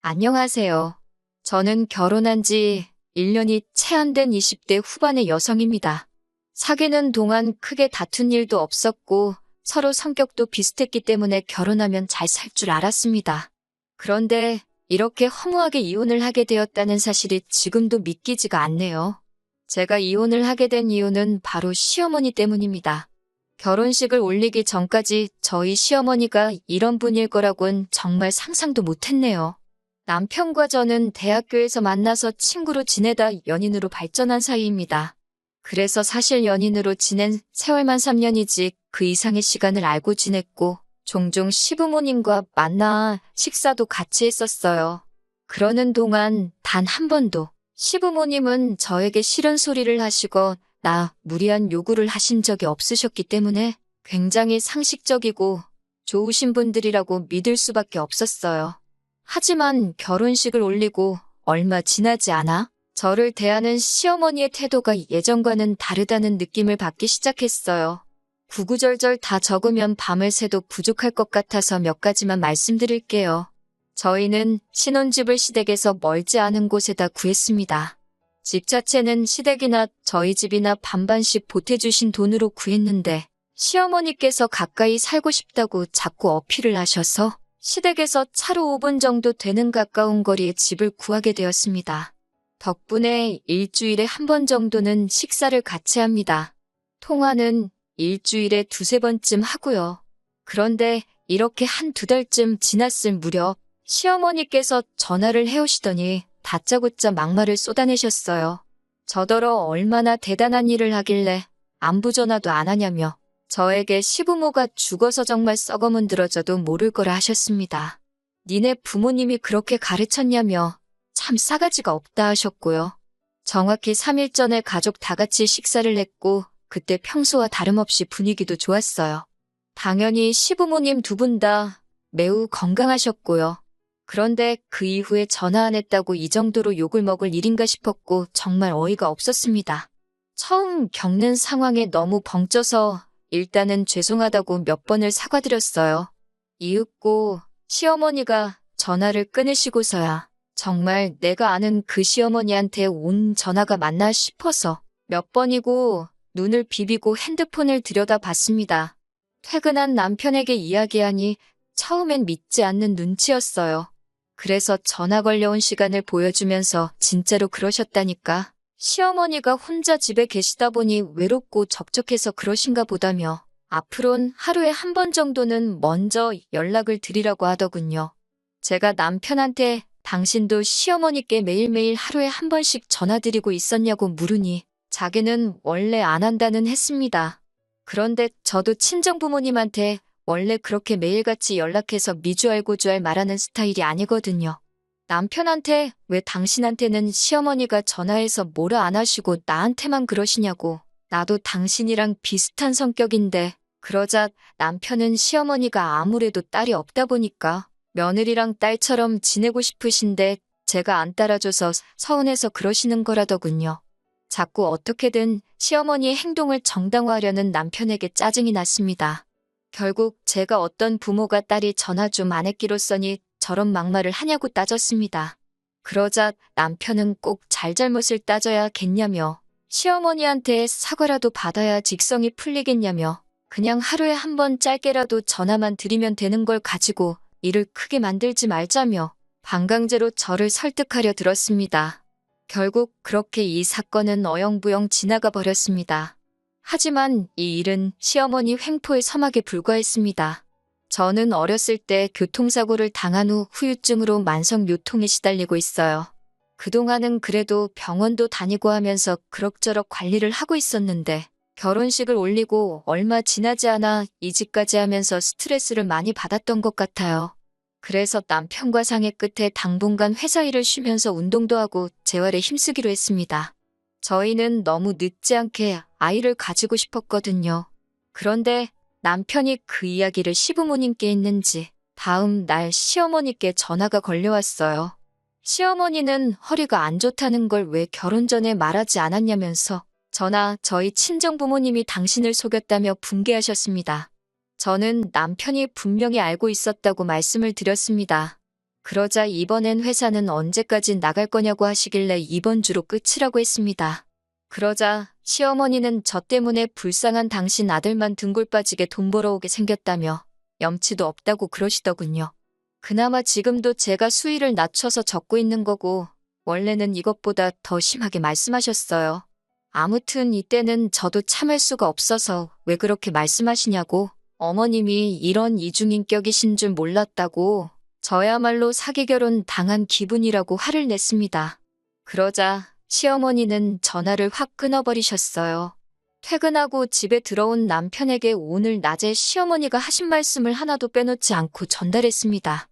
안녕하세요. 저는 결혼한 지 1년이 채 안 된 20대 후반의 여성입니다. 사귀는 동안 크게 다툰 일도 없었고 서로 성격도 비슷했기 때문에 결혼하면 잘 살 줄 알았습니다. 그런데 이렇게 허무하게 이혼을 하게 되었다는 사실이 지금도 믿기지가 않네요. 제가 이혼을 하게 된 이유는 바로 시어머니 때문입니다. 결혼식을 올리기 전까지 저희 시어머니가 이런 분일 거라고는 정말 상상도 못했네요. 남편과 저는 대학교에서 만나서 친구로 지내다 연인으로 발전한 사이입니다. 그래서 사실 연인으로 지낸 세월만 3년이지 그 이상의 시간을 알고 지냈고 종종 시부모님과 만나 식사도 같이 했었어요. 그러는 동안 단 한 번도 시부모님은 저에게 싫은 소리를 하시거나 무리한 요구를 하신 적이 없으셨기 때문에 굉장히 상식적이고 좋으신 분들이라고 믿을 수밖에 없었어요. 하지만 결혼식을 올리고 얼마 지나지 않아 저를 대하는 시어머니의 태도가 예전과는 다르다는 느낌을 받기 시작했어요. 구구절절 다 적으면 밤을 새도 부족할 것 같아서 몇 가지만 말씀드릴게요. 저희는 신혼집을 시댁에서 멀지 않은 곳에다 구했습니다. 집 자체는 시댁이나 저희 집이나 반반씩 보태주신 돈으로 구했는데 시어머니께서 가까이 살고 싶다고 자꾸 어필을 하셔서 시댁에서 차로 5분 정도 되는 가까운 거리에 집을 구하게 되었습니다. 덕분에 일주일에 한 번 정도는 식사를 같이 합니다. 통화는 일주일에 두세 번쯤 하고요. 그런데 이렇게 한두 달쯤 지났을 무렵 시어머니께서 전화를 해오시더니 다짜고짜 막말을 쏟아내셨어요. 저더러 얼마나 대단한 일을 하길래 안부 전화도 안 하냐며 저에게 시부모가 죽어서 정말 썩어문드러져도 모를 거라 하셨습니다. 니네 부모님이 그렇게 가르쳤냐며 참 싸가지가 없다 하셨고요. 정확히 3일 전에 가족 다 같이 식사를 했고 그때 평소와 다름없이 분위기도 좋았어요. 당연히 시부모님 두 분 다 매우 건강하셨고요. 그런데 그 이후에 전화 안 했다고 이 정도로 욕을 먹을 일인가 싶었고 정말 어이가 없었습니다. 처음 겪는 상황에 너무 벙쪄서 일단은 죄송하다고 몇 번을 사과드렸어요. 이윽고 시어머니가 전화를 끊으시고서야 정말 내가 아는 그 시어머니한테 온 전화가 맞나 싶어서 몇 번이고 눈을 비비고 핸드폰을 들여다봤습니다. 퇴근한 남편에게 이야기하니 처음엔 믿지 않는 눈치였어요. 그래서 전화 걸려온 시간을 보여주면서 진짜로 그러셨다니까. 시어머니가 혼자 집에 계시다 보니 외롭고 적적해서 그러신가 보다며 앞으론 하루에 한 번 정도는 먼저 연락을 드리라고 하더군요. 제가 남편한테 당신도 시어머니께 매일매일 하루에 한 번씩 전화드리고 있었냐고 물으니 자기는 원래 안 한다는 했습니다. 그런데 저도 친정부모님한테 원래 그렇게 매일같이 연락해서 미주알고주알 말하는 스타일이 아니거든요. 남편한테 왜 당신한테는 시어머니가 전화해서 뭐라 안 하시고 나한테만 그러시냐고. 나도 당신이랑 비슷한 성격인데 그러자 남편은 시어머니가 아무래도 딸이 없다 보니까 며느리랑 딸처럼 지내고 싶으신데 제가 안 따라줘서 서운해서 그러시는 거라더군요. 자꾸 어떻게든 시어머니의 행동을 정당화하려는 남편에게 짜증이 났습니다. 결국 제가 어떤 부모가 딸이 전화 좀 안 했기로써니 저런 막말을 하냐고 따졌습니다. 그러자 남편은 꼭 잘잘못을 따져야겠냐며 시어머니한테 사과라도 받아야 직성이 풀리겠냐며 그냥 하루에 한 번 짧게라도 전화만 드리면 되는 걸 가지고 일을 크게 만들지 말자며 반강제로 저를 설득하려 들었습니다. 결국 그렇게 이 사건은 어영부영 지나가 버렸습니다. 하지만 이 일은 시어머니 횡포의 서막에 불과했습니다. 저는 어렸을 때 교통사고를 당한 후 후유증으로 만성요통에 시달리고 있어요. 그동안은 그래도 병원도 다니고 하면서 그럭저럭 관리를 하고 있었는데 결혼식을 올리고 얼마 지나지 않아 이직까지 하면서 스트레스를 많이 받았던 것 같아요. 그래서 남편과 상의 끝에 당분간 회사 일을 쉬면서 운동도 하고 재활에 힘쓰기로 했습니다. 저희는 너무 늦지 않게 아이를 가지고 싶었거든요. 그런데 남편이 그 이야기를 시부모님께 했는지 다음 날 시어머니께 전화가 걸려왔어요. 시어머니는 허리가 안 좋다는 걸 왜 결혼 전에 말하지 않았냐면서 저희 친정부모님이 당신을 속였다며 분개하셨습니다. 저는 남편이 분명히 알고 있었다고 말씀을 드렸습니다. 그러자 이번엔 회사는 언제까지 나갈 거냐고 하시길래 이번 주로 끝이라고 했습니다. 그러자 시어머니는 저 때문에 불쌍한 당신 아들만 등골 빠지게 돈 벌어오게 생겼다며 염치도 없다고 그러시더군요. 그나마 지금도 제가 수위를 낮춰서 적고 있는 거고 원래는 이것보다 더 심하게 말씀하셨어요. 아무튼 이때는 저도 참을 수가 없어서 왜 그렇게 말씀하시냐고 어머님이 이런 이중인격이신 줄 몰랐다고 저야말로 사기 결혼 당한 기분이라고 화를 냈습니다. 그러자 시어머니는 전화를 확 끊어버리셨어요. 퇴근하고 집에 들어온 남편에게 오늘 낮에 시어머니가 하신 말씀을 하나도 빼놓지 않고 전달했습니다.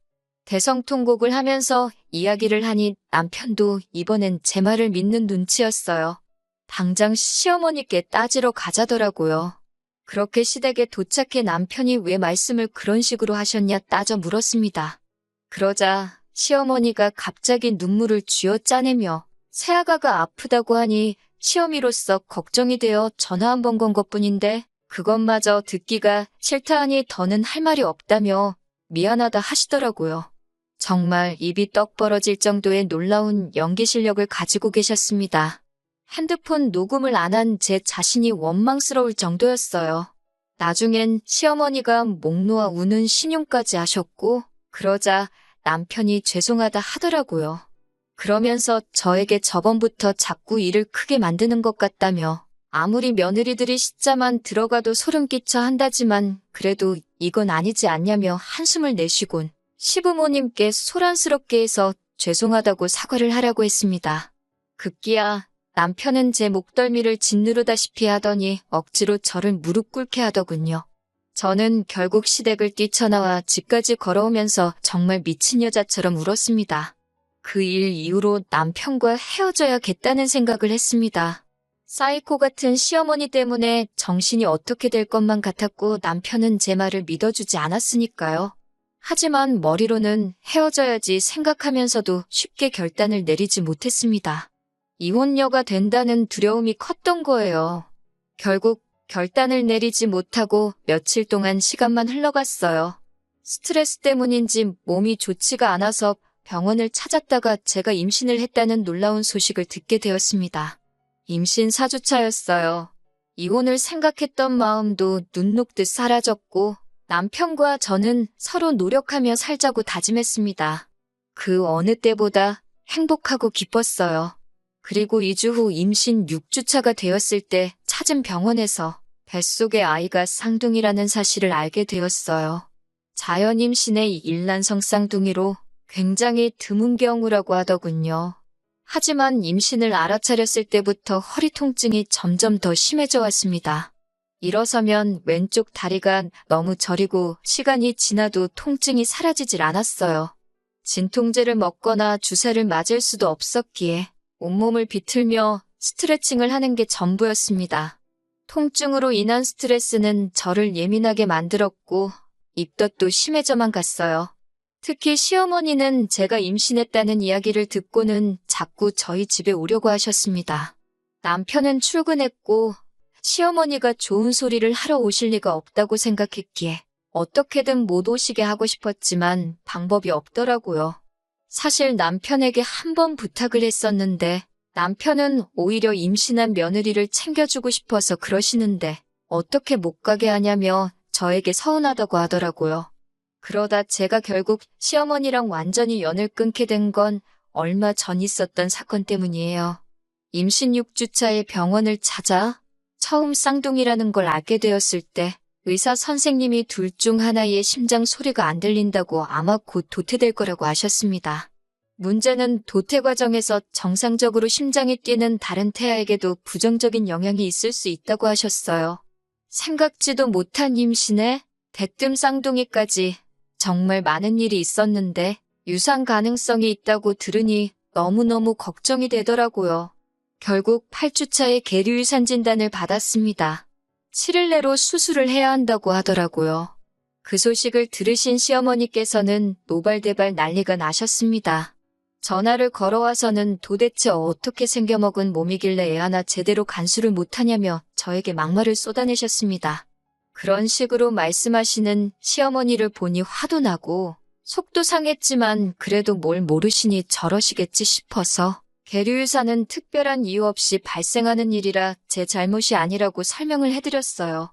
대성통곡을 하면서 이야기를 하니 남편도 이번엔 제 말을 믿는 눈치였어요. 당장 시어머니께 따지러 가자더라고요. 그렇게 시댁에 도착해 남편이 왜 말씀을 그런 식으로 하셨냐 따져 물었습니다. 그러자 시어머니가 갑자기 눈물을 쥐어 짜내며 새아가가 아프다고 하니 시어미로서 걱정이 되어 전화 한 번 건 것뿐인데 그것마저 듣기가 싫다 하니 더는 할 말이 없다며 미안하다 하시더라고요. 정말 입이 떡 벌어질 정도의 놀라운 연기 실력을 가지고 계셨습니다. 핸드폰 녹음을 안 한 제 자신이 원망스러울 정도였어요. 나중엔 시어머니가 목 놓아 우는 신용까지 하셨고 그러자 남편이 죄송하다 하더라고요. 그러면서 저에게 저번부터 자꾸 일을 크게 만드는 것 같다며 아무리 며느리들이 시자만 들어가도 소름 끼쳐 한다지만 그래도 이건 아니지 않냐며 한숨을 내쉬곤 시부모님께 소란스럽게 해서 죄송하다고 사과를 하라고 했습니다. 급기야 남편은 제 목덜미를 짓누르다시피 하더니 억지로 저를 무릎 꿇게 하더군요. 저는 결국 시댁을 뛰쳐나와 집까지 걸어오면서 정말 미친 여자처럼 울었습니다. 그 일 이후로 남편과 헤어져야겠다는 생각을 했습니다. 사이코 같은 시어머니 때문에 정신이 어떻게 될 것만 같았고 남편은 제 말을 믿어주지 않았으니까요. 하지만 머리로는 헤어져야지 생각하면서도 쉽게 결단을 내리지 못했습니다. 이혼녀가 된다는 두려움이 컸던 거예요. 결국 결단을 내리지 못하고 며칠 동안 시간만 흘러갔어요. 스트레스 때문인지 몸이 좋지가 않아서 병원을 찾았다가 제가 임신을 했다는 놀라운 소식을 듣게 되었습니다. 임신 4주차였어요. 이혼을 생각했던 마음도 눈 녹듯 사라졌고 남편과 저는 서로 노력하며 살자고 다짐했습니다. 그 어느 때보다 행복하고 기뻤어요. 그리고 2주 후 임신 6주차가 되었을 때 찾은 병원에서 뱃속의 아이가 쌍둥이라는 사실을 알게 되었어요. 자연 임신의 일란성 쌍둥이로 굉장히 드문 경우라고 하더군요. 하지만 임신을 알아차렸을 때부터 허리 통증이 점점 더 심해져 왔습니다. 일어서면 왼쪽 다리가 너무 저리고 시간이 지나도 통증이 사라지질 않았어요. 진통제를 먹거나 주사를 맞을 수도 없었기에 온몸을 비틀며 스트레칭을 하는 게 전부였습니다. 통증으로 인한 스트레스는 저를 예민하게 만들었고 입덧도 심해져만 갔어요. 특히 시어머니는 제가 임신했다는 이야기를 듣고는 자꾸 저희 집에 오려고 하셨습니다. 남편은 출근했고 시어머니가 좋은 소리를 하러 오실 리가 없다고 생각했기에 어떻게든 못 오시게 하고 싶었지만 방법이 없더라고요. 사실 남편에게 한 번 부탁을 했었는데 남편은 오히려 임신한 며느리를 챙겨주고 싶어서 그러시는데 어떻게 못 가게 하냐며 저에게 서운하다고 하더라고요. 그러다 제가 결국 시어머니랑 완전히 연을 끊게 된 건 얼마 전 있었던 사건 때문이에요. 임신 6주차에 병원을 찾아 처음 쌍둥이라는 걸 알게 되었을 때 의사 선생님이 둘 중 하나의 심장 소리가 안 들린다고 아마 곧 도태될 거라고 하셨습니다. 문제는 도태 과정에서 정상적으로 심장이 뛰는 다른 태아에게도 부정적인 영향이 있을 수 있다고 하셨어요. 생각지도 못한 임신에 대뜸 쌍둥이까지 정말 많은 일이 있었는데 유산 가능성이 있다고 들으니 너무너무 걱정이 되더라고요. 결국 8주차에 계류유산 진단을 받았습니다. 7일 내로 수술을 해야 한다고 하더라고요. 그 소식을 들으신 시어머니께서는 노발대발 난리가 나셨습니다. 전화를 걸어와서는 도대체 어떻게 생겨먹은 몸이길래 애 하나 제대로 간수를 못하냐며 저에게 막말을 쏟아내셨습니다. 그런 식으로 말씀하시는 시어머니를 보니 화도 나고 속도 상했지만 그래도 뭘 모르시니 저러시겠지 싶어서 계류유사는 특별한 이유 없이 발생하는 일이라 제 잘못이 아니라고 설명을 해드렸어요.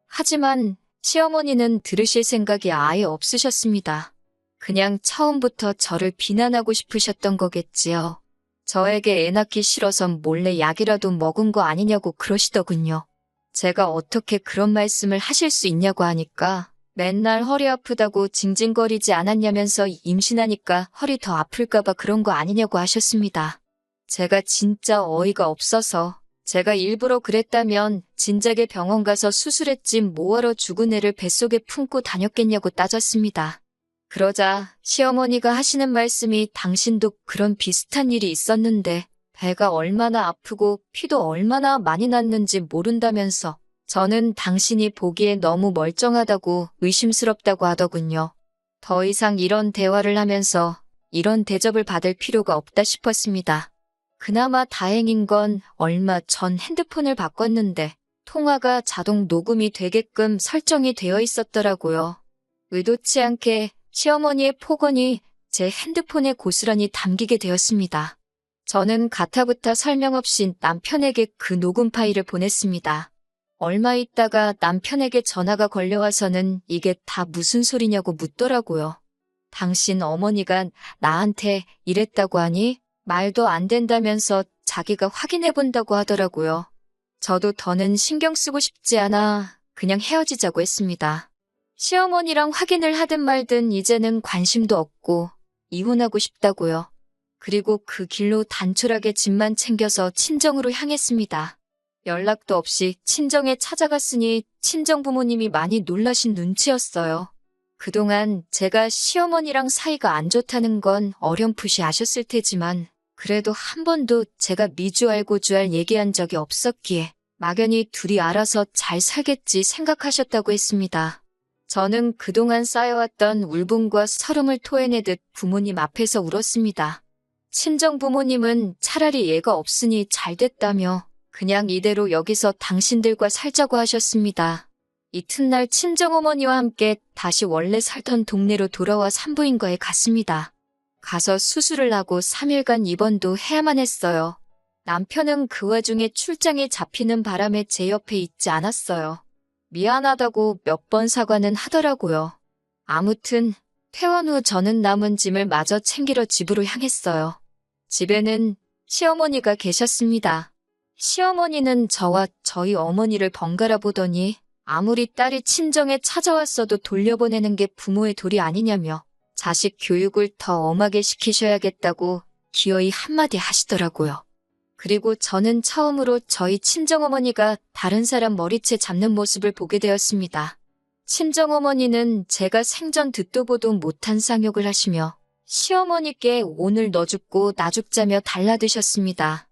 하지만 시어머니는 들으실 생각이 아예 없으셨습니다. 그냥 처음부터 저를 비난하고 싶으셨던 거겠지요. 저에게 애 낳기 싫어서 몰래 약이라도 먹은 거 아니냐고 그러시더군요. 제가 어떻게 그런 말씀을 하실 수 있냐고 하니까 맨날 허리 아프다고 징징거리지 않았냐면서 임신하니까 허리 더 아플까봐 그런 거 아니냐고 하셨습니다. 제가 진짜 어이가 없어서 제가 일부러 그랬다면 진작에 병원 가서 수술했지 뭐하러 죽은 애를 뱃속에 품고 다녔겠냐고 따졌습니다. 그러자 시어머니가 하시는 말씀이 당신도 그런 비슷한 일이 있었는데 배가 얼마나 아프고 피도 얼마나 많이 났는지 모른다면서 저는 당신이 보기에 너무 멀쩡하다고 의심스럽다고 하더군요. 더 이상 이런 대화를 하면서 이런 대접을 받을 필요가 없다 싶었습니다. 그나마 다행인 건 얼마 전 핸드폰을 바꿨는데 통화가 자동 녹음이 되게끔 설정이 되어 있었더라고요. 의도치 않게 시어머니의 폭언이 제 핸드폰에 고스란히 담기게 되었습니다. 저는 가타부타 설명 없이 남편에게 그 녹음 파일을 보냈습니다. 얼마 있다가 남편에게 전화가 걸려와서는 이게 다 무슨 소리냐고 묻더라고요. 당신 어머니가 나한테 이랬다고 하니? 말도 안 된다면서 자기가 확인해 본다고 하더라고요. 저도 더는 신경 쓰고 싶지 않아 그냥 헤어지자고 했습니다. 시어머니랑 확인을 하든 말든 이제는 관심도 없고 이혼하고 싶다고요. 그리고 그 길로 단촐하게 짐만 챙겨서 친정으로 향했습니다. 연락도 없이 친정에 찾아갔으니 친정 부모님이 많이 놀라신 눈치였어요. 그동안 제가 시어머니랑 사이가 안 좋다는 건 어렴풋이 아셨을 테지만 그래도 한 번도 제가 미주알고주알 얘기한 적이 없었기에 막연히 둘이 알아서 잘 살겠지 생각하셨다고 했습니다. 저는 그동안 쌓여왔던 울분과 서름을 토해내듯 부모님 앞에서 울었습니다. 친정 부모님은 차라리 얘가 없으니 잘 됐다며 그냥 이대로 여기서 당신들과 살자고 하셨습니다. 이튿날 친정어머니와 함께 다시 원래 살던 동네로 돌아와 산부인과에 갔습니다. 가서 수술을 하고 3일간 입원도 해야만 했어요. 남편은 그 와중에 출장에 잡히는 바람에 제 옆에 있지 않았어요. 미안하다고 몇 번 사과는 하더라고요. 아무튼 퇴원 후 저는 남은 짐을 마저 챙기러 집으로 향했어요. 집에는 시어머니가 계셨습니다. 시어머니는 저와 저희 어머니를 번갈아 보더니 아무리 딸이 친정에 찾아왔어도 돌려보내는 게 부모의 도리 아니냐며 자식 교육을 더 엄하게 시키셔야겠다고 기어이 한마디 하시더라고요. 그리고 저는 처음으로 저희 친정어머니가 다른 사람 머리채 잡는 모습을 보게 되었습니다. 친정어머니는 제가 생전 듣도 보도 못한 쌍욕을 하시며 시어머니께 오늘 너 죽고 나 죽자며 달라드셨습니다.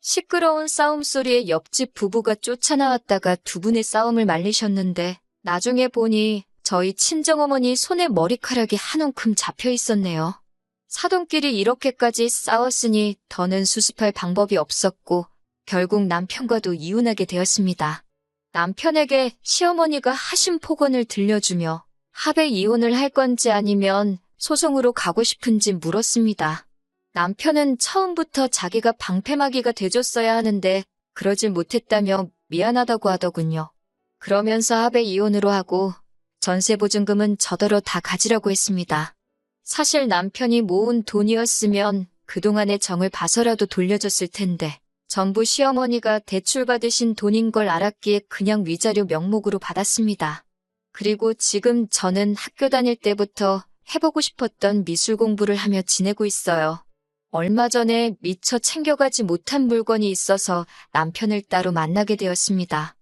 시끄러운 싸움 소리에 옆집 부부가 쫓아나왔다가 두 분의 싸움을 말리셨는데 나중에 보니 저희 친정어머니 손에 머리카락이 한 움큼 잡혀 있었네요. 사돈끼리 이렇게까지 싸웠으니 더는 수습할 방법이 없었고 결국 남편과도 이혼하게 되었습니다. 남편에게 시어머니가 하신 폭언을 들려주며 합의 이혼을 할 건지 아니면 소송으로 가고 싶은지 물었습니다. 남편은 처음부터 자기가 방패막이가 돼줬어야 하는데 그러질 못했다며 미안하다고 하더군요. 그러면서 합의 이혼으로 하고 전세보증금은 저더러 다 가지라고 했습니다. 사실 남편이 모은 돈이었으면 그동안의 정을 봐서라도 돌려줬을 텐데 전부 시어머니가 대출 받으신 돈인 걸 알았기에 그냥 위자료 명목으로 받았습니다. 그리고 지금 저는 학교 다닐 때부터 해보고 싶었던 미술 공부를 하며 지내고 있어요. 얼마 전에 미처 챙겨가지 못한 물건이 있어서 남편을 따로 만나게 되었습니다.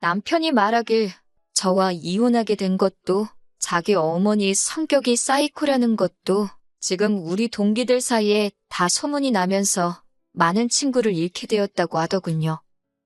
남편이 말하길 저와 이혼하게 된 것도 자기 어머니 성격이 사이코라는 것도 지금 우리 동기들 사이에 다 소문이 나면서 많은 친구를 잃게 되었다고 하더군요.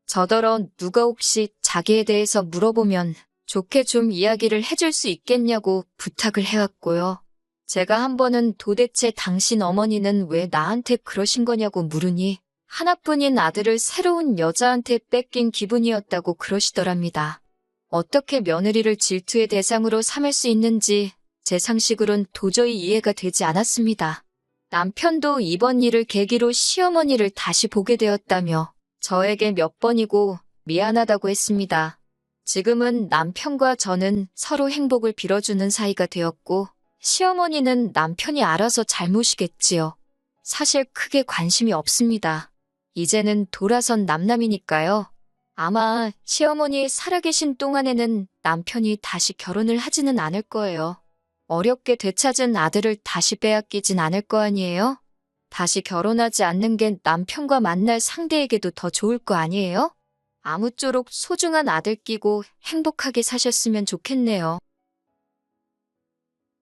저더러 누가 혹시 자기에 대해서 물어보면 좋게 좀 이야기를 해줄 수 있겠냐고 부탁을 해왔고요. 제가 한 번은 도대체 당신 어머니는 왜 나한테 그러신 거냐고 물으니 하나뿐인 아들을 새로운 여자한테 뺏긴 기분이었다고 그러시더랍니다. 어떻게 며느리를 질투의 대상으로 삼을 수 있는지 제 상식으론 도저히 이해가 되지 않았습니다. 남편도 이번 일을 계기로 시어머니를 다시 보게 되었다며 저에게 몇 번이고 미안하다고 했습니다. 지금은 남편과 저는 서로 행복을 빌어주는 사이가 되었고 시어머니는 남편이 알아서 잘못이겠지요. 사실 크게 관심이 없습니다. 이제는 돌아선 남남이니까요. 아마 시어머니 살아계신 동안에는 남편이 다시 결혼을 하지는 않을 거예요. 어렵게 되찾은 아들을 다시 빼앗기진 않을 거 아니에요? 다시 결혼하지 않는 게 남편과 만날 상대에게도 더 좋을 거 아니에요? 아무쪼록 소중한 아들 끼고 행복하게 사셨으면 좋겠네요.